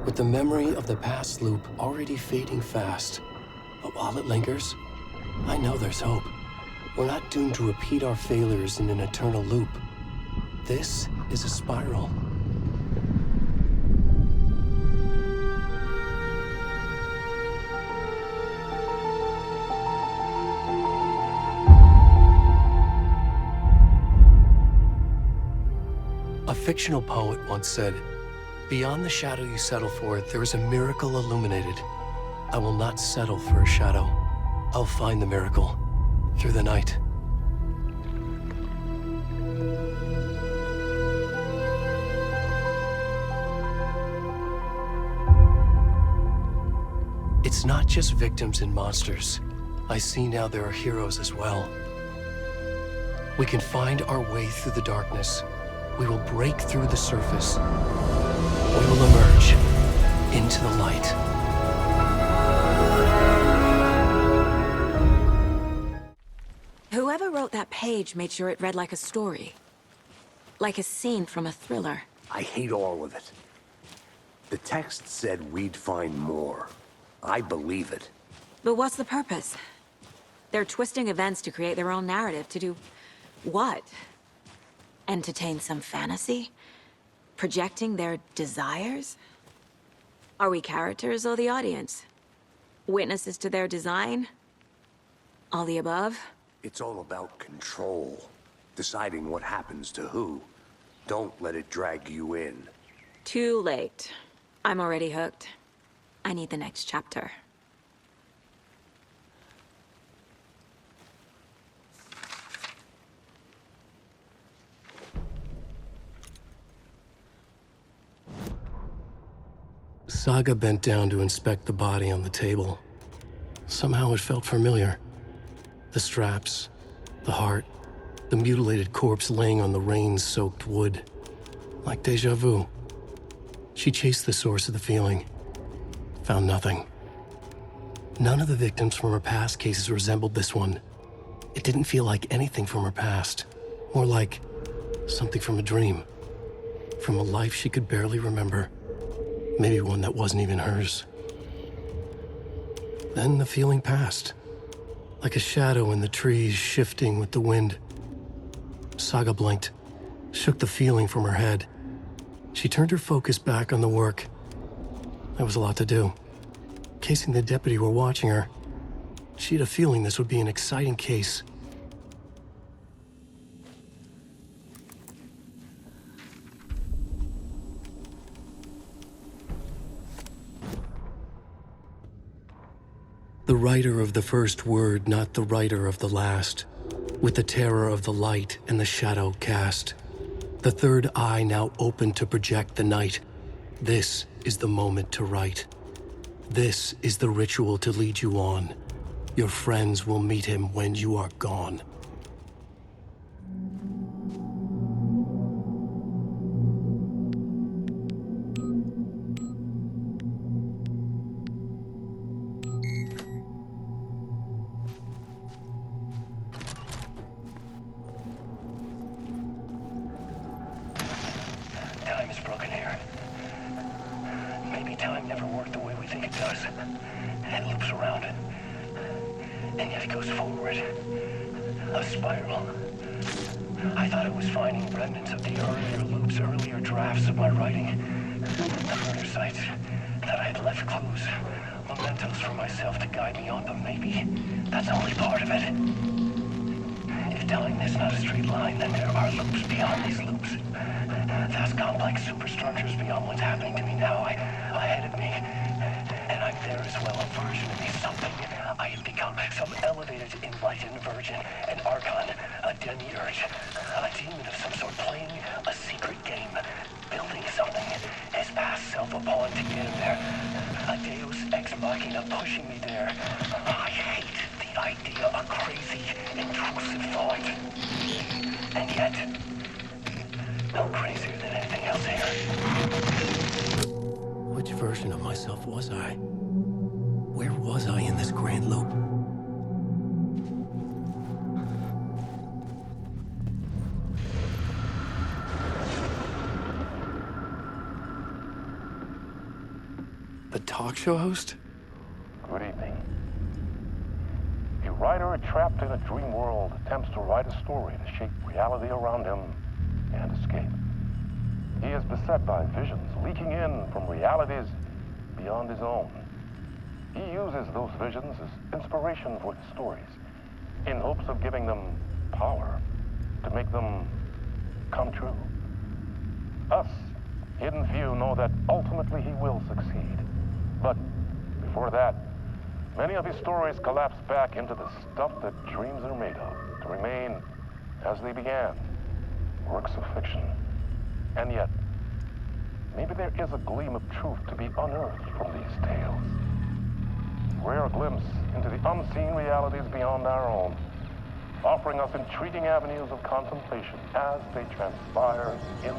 with the memory of the past loop already fading fast. But while it lingers, I know there's hope. We're not doomed to repeat our failures in an eternal loop. This is a spiral. A fictional poet once said, "Beyond the shadow you settle for, there is a miracle illuminated. I will not settle for a shadow. I'll find the miracle through the night." It's not just victims and monsters. I see now there are heroes as well. We can find our way through the darkness. We will break through the surface. We will emerge into the light. Whoever wrote that page made sure it read like a story. Like a scene from a thriller. I hate all of it. The text said we'd find more. I believe it. But what's the purpose? They're twisting events to create their own narrative. To do what? Entertain some fantasy? Projecting their desires? Are we characters or the audience? Witnesses to their design? All the above? It's all about control. Deciding what happens to who. Don't let it drag you in. Too late. I'm already hooked. I need the next chapter. Saga bent down to inspect the body on the table. Somehow it felt familiar. The straps, the heart, the mutilated corpse laying on the rain-soaked wood. Like déjà vu. She chased the source of the feeling. Found nothing. None of the victims from her past cases resembled this one. It didn't feel like anything from her past. More like something from a dream. From a life she could barely remember. Maybe one that wasn't even hers. Then the feeling passed. Like a shadow in the trees shifting with the wind. Saga blinked, shook the feeling from her head. She turned her focus back on the work. There was a lot to do. Casey and the deputy were watching her. She had a feeling this would be an exciting case. The writer of the first word, not the writer of the last. With the terror of the light and the shadow cast. The third eye now open to project the night. This is the moment to write. This is the ritual to lead you on. Your friends will meet him when you are gone. Time is broken here. Maybe time never worked the way we think it does. It loops around, and yet it goes forward. A spiral. I thought I was finding remnants of the earlier loops, earlier drafts of my writing. The murder sites that I had left clues, mementos for myself to guide me on, but maybe that's only part of it. If time is not a straight line, then there are loops beyond these loops. Vast complex superstructures beyond what's happening to me now, ahead of me. And I'm there as well, a version of me, something I have become, some elevated, enlightened virgin, an archon, a demiurge, a demon of some sort, playing a secret game, building something, his past self a pawn to get him there, a deus ex machina pushing me there. I hate the idea, a crazy, intrusive thought. And yet, no crazier than anything else here. Which version of myself was I? Where was I in this grand loop? The talk show host? Good evening. A writer trapped in a dream world attempts to write a story to shape reality around him and escape. He is beset by visions leaking in from realities beyond his own. He uses those visions as inspiration for his stories, in hopes of giving them power to make them come true. Us, Hidden Few, know that ultimately he will succeed. But before that, many of his stories collapse back into the stuff that dreams are made of, to remain as they began, works of fiction. And yet, maybe there is a gleam of truth to be unearthed from these tales. Rare glimpse into the unseen realities beyond our own, offering us intriguing avenues of contemplation as they transpire in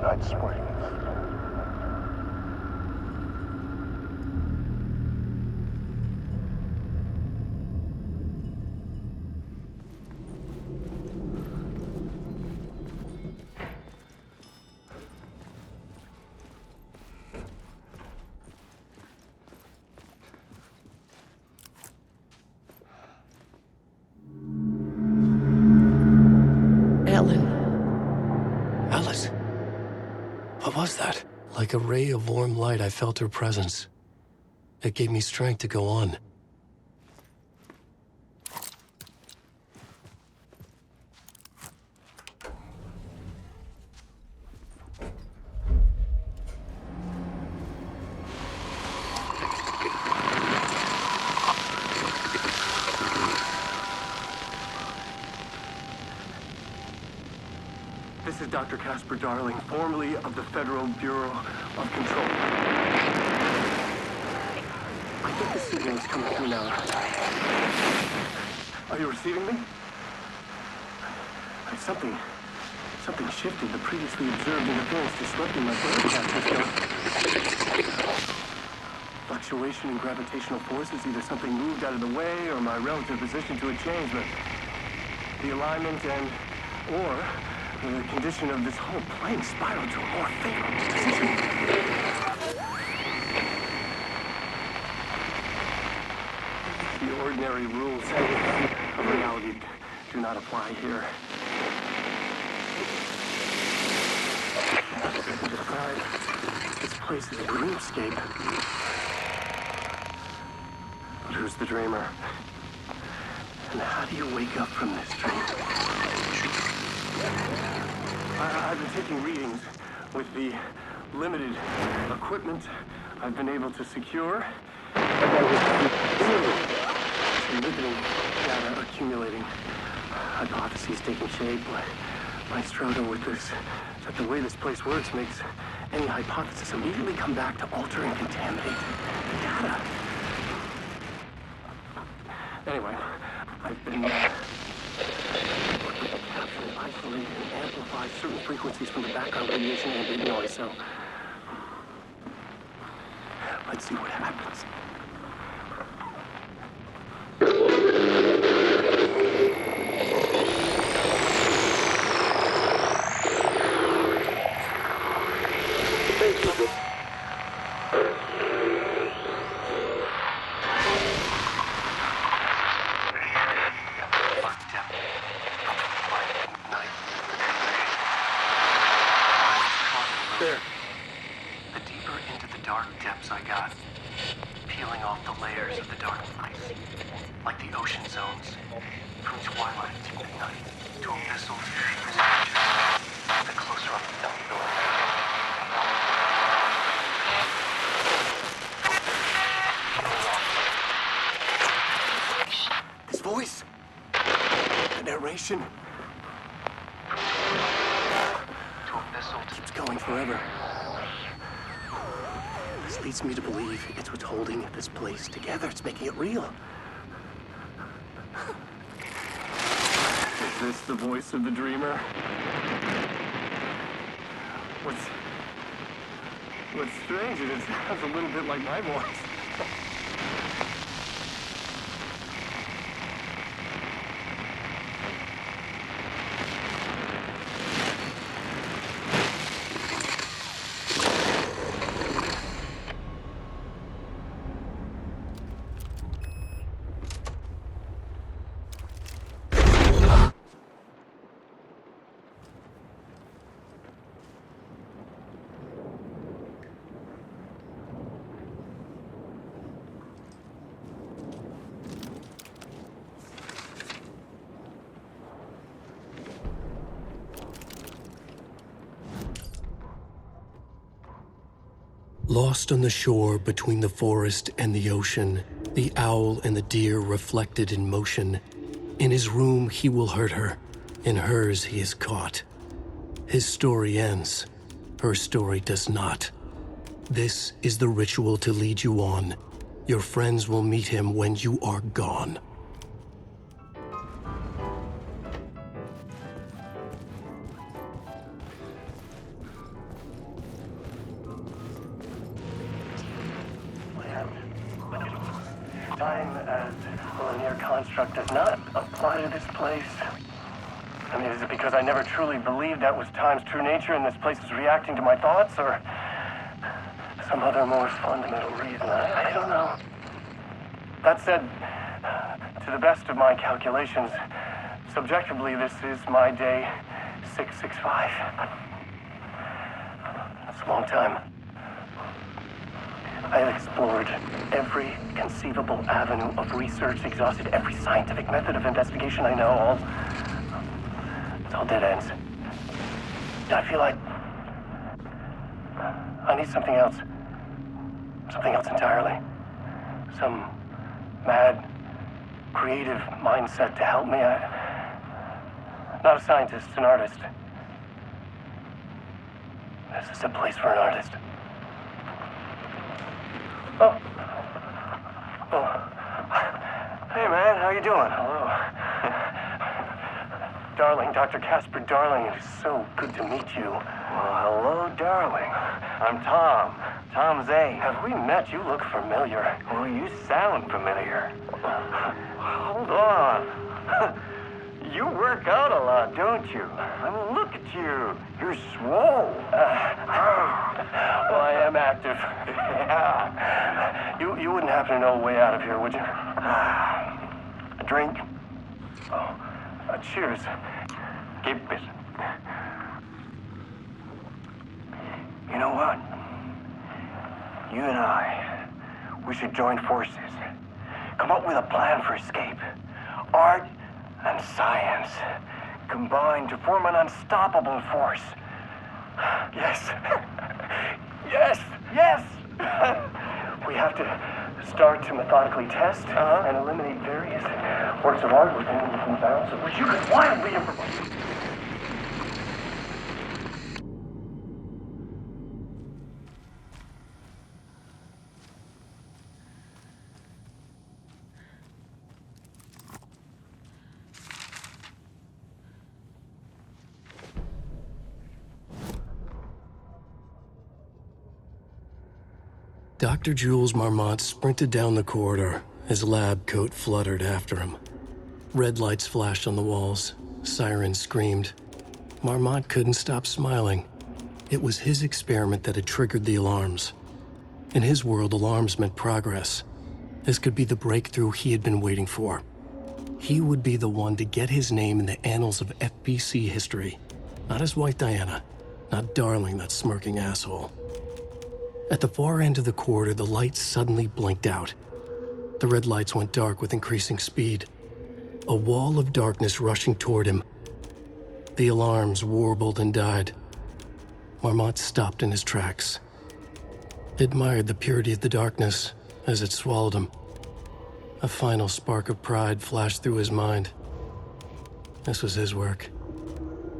Night Springs. Ellen. Alice. What was that? Like a ray of warm light, I felt her presence. It gave me strength to go on. This is Dr. Casper Darling, formerly of the Federal Bureau of Control. I think the signal is coming through now. Are you receiving me? Something shifted. The previously observed interference disrupting my broadcast system. Fluctuation in gravitational forces, either something moved out of the way or my relative position to a change, but the alignment or the condition of this whole plane spiraled to a more favorable position. The ordinary rules of reality do not apply here. This place is a dreamscape. But who's the dreamer? And how do you wake up from this dream? I've been taking readings with the limited equipment I've been able to secure. Riveting data accumulating, hypotheses taking shape. My struggle with this is that the way this place works makes any hypothesis immediately come back to alter and contaminate the data. Anyway, I've been isolate and amplify certain frequencies from the background radiation ambient noise, so let's see what happens. There. The deeper into the dark depths I got, peeling off the layers of the dark ice, like the ocean zones, from twilight to midnight, to abyssal to deepest reaches, the closer I felt the light. This voice, the narration, keeps going forever. This leads me to believe it's what's holding this place together. It's making it real. Is this the voice of the dreamer? What's strange is it sounds a little bit like my voice. Lost on the shore between the forest and the ocean, the owl and the deer reflected in motion. In his room he will hurt her, in hers he is caught. His story ends, her story does not. This is the ritual to lead you on. Your friends will meet him when you are gone. Time as a linear construct does not apply to this place. I mean, is it because I never truly believed that was time's true nature and this place is reacting to my thoughts, or some other more fundamental reason? I don't know. That said, to the best of my calculations, subjectively, this is my day 665. That's a long time. I have explored every conceivable avenue of research, exhausted every scientific method of investigation I know. It's all dead ends. I feel like I need something else. Something else entirely. Some mad, creative mindset to help me. I'm not a scientist, an artist. This is a place for an artist. Oh. Hey, man, how you doing? Hello. Darling, Dr. Casper Darling, it is so good to meet you. Well, hello, darling. I'm Tom. Tom Zane. Have we met? You look familiar. Well, you sound familiar. Hold on. You work out a lot, don't you? I mean, look at you. You're swole. Well, I am active. Yeah. You wouldn't happen to know a way out of here, would you? A drink? Oh, cheers. Keep it. You know what? You and I, we should join forces. Come up with a plan for escape. Art and science combine to form an unstoppable force. Yes. Yes. Yes. We have to start to methodically test and eliminate various works of art within bounds of which you could wildly improvise. Dr. Jules Marmont sprinted down the corridor, his lab coat fluttered after him. Red lights flashed on the walls, sirens screamed. Marmont couldn't stop smiling. It was his experiment that had triggered the alarms. In his world, alarms meant progress. This could be the breakthrough he had been waiting for. He would be the one to get his name in the annals of FBC history. Not his wife Diana, not Darling, that smirking asshole. At the far end of the corridor, the lights suddenly blinked out. The red lights went dark with increasing speed. A wall of darkness rushing toward him. The alarms warbled and died. Marmont stopped in his tracks. He admired the purity of the darkness as it swallowed him. A final spark of pride flashed through his mind. This was his work,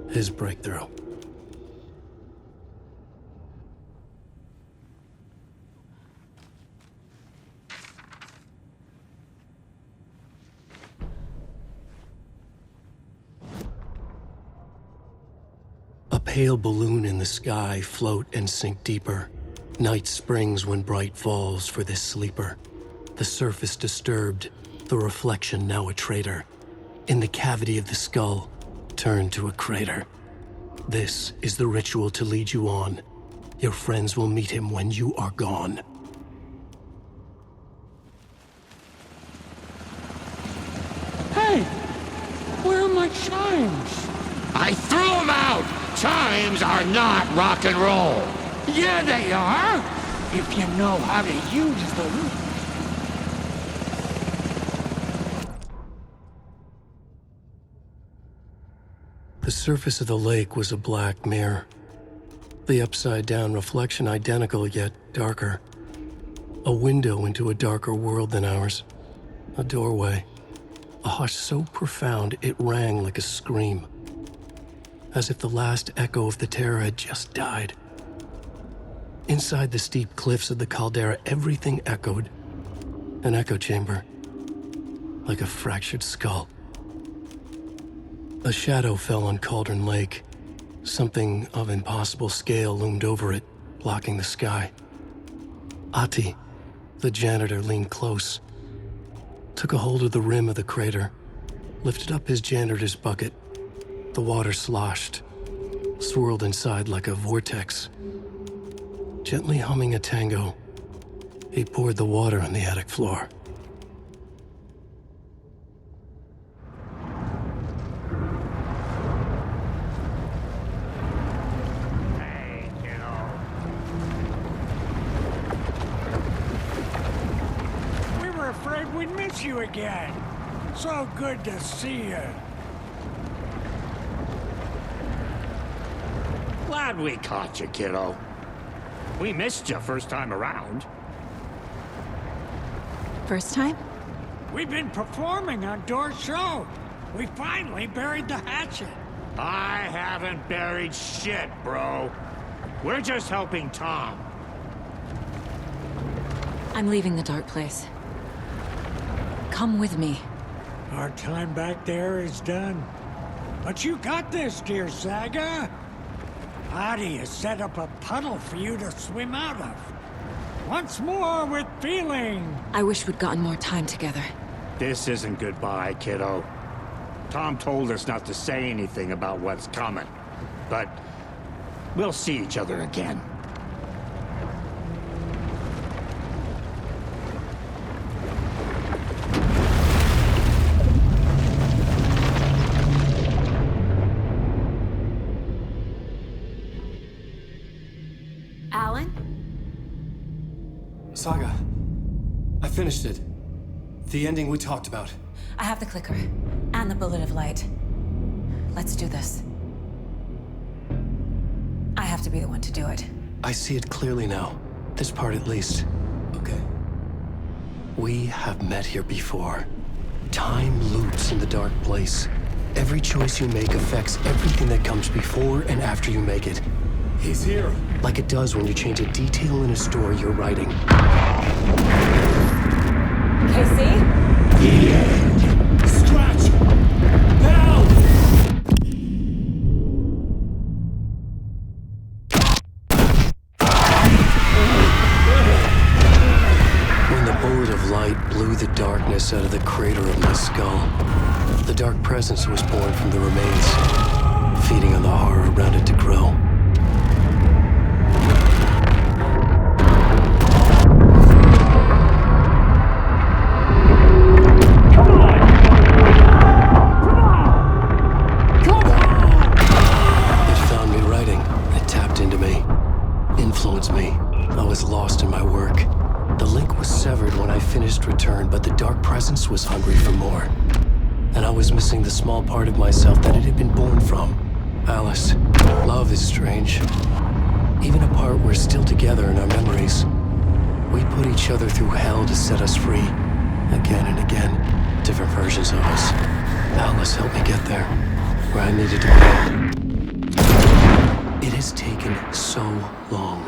his breakthrough. A pale balloon in the sky float and sink deeper. Night springs when bright falls for this sleeper. The surface disturbed, the reflection now a traitor. In the cavity of the skull, turned to a crater. This is the ritual to lead you on. Your friends will meet him when you are gone. Hey! Where are my chimes? I threw them out! Chimes are not rock and roll! Yeah, they are! If you know how to use them. The surface of the lake was a black mirror. The upside-down reflection identical yet darker. A window into a darker world than ours. A doorway. A hush so profound it rang like a scream. As if the last echo of the terror had just died. Inside the steep cliffs of the caldera, everything echoed. An echo chamber. Like a fractured skull. A shadow fell on Cauldron Lake. Something of impossible scale loomed over it, blocking the sky. Ati, the janitor, leaned close. Took a hold of the rim of the crater. Lifted up his janitor's bucket. The water sloshed. Swirled inside like a vortex. Gently humming a tango, he poured the water on the attic floor. We'd miss you again. So good to see you. Glad we caught you, kiddo. We missed you first time around. First time? We've been performing on Door's show. We finally buried the hatchet. I haven't buried shit, bro. We're just helping Tom. I'm leaving the dark place. Come with me. Our time back there is done. But you got this, dear Saga. Adi has set up a puddle for you to swim out of. Once more with feeling. I wish we'd gotten more time together. This isn't goodbye, kiddo. Tom told us not to say anything about what's coming. But we'll see each other again. Alan? Saga, I finished it. The ending we talked about. I have the clicker. And the bullet of light. Let's do this. I have to be the one to do it. I see it clearly now. This part at least. Okay. We have met here before. Time loops in the dark place. Every choice you make affects everything that comes before and after you make it. He's here. Like it does when you change a detail in a story you're writing. KC? Scratch! Now! When the bullet of light blew the darkness out of the crater of my skull, the dark presence was born from the remains, feeding on the horror around it to grow. But the dark presence was hungry for more. And I was missing the small part of myself that it had been born from. Alice, love is strange. Even apart, we're still together in our memories. We put each other through hell to set us free. Again and again, different versions of us. Alice helped me get there, where I needed to be. It has taken so long.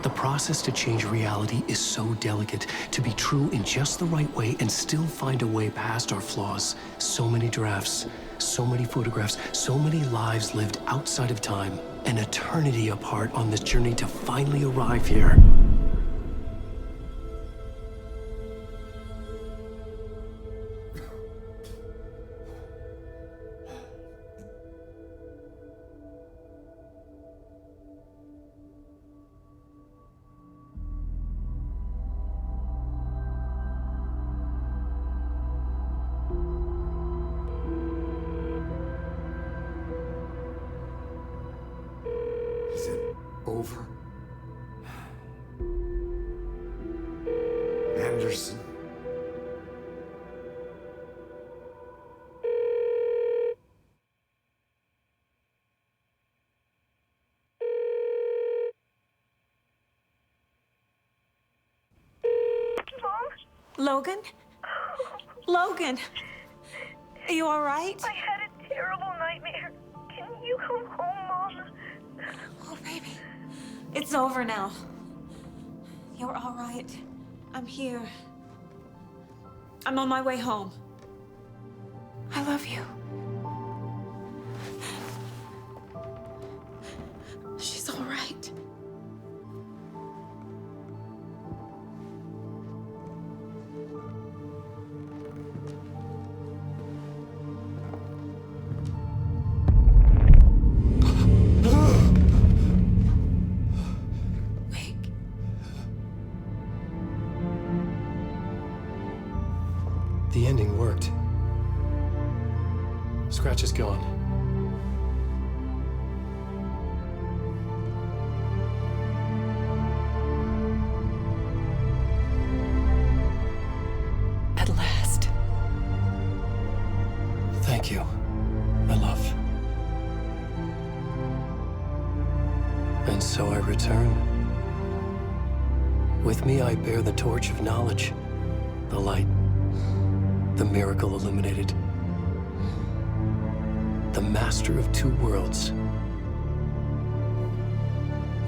The process to change reality is so delicate, to be true in just the right way and still find a way past our flaws. So many drafts, so many photographs, so many lives lived outside of time, an eternity apart on this journey to finally arrive here. Is it over? Anderson? Logan? Logan! Are you alright? I had a terrible nightmare. Can you come home, Mom? Oh, baby. It's over now. You're alright. I'm here. I'm on my way home. I love you. She's alright. The ending worked. Scratch is gone. At last. Thank you, my love. And so I return. With me I bear the torch of knowledge, the light, the miracle illuminated, the master of two worlds.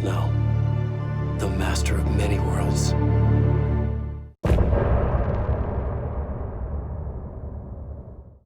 No, the master of many worlds.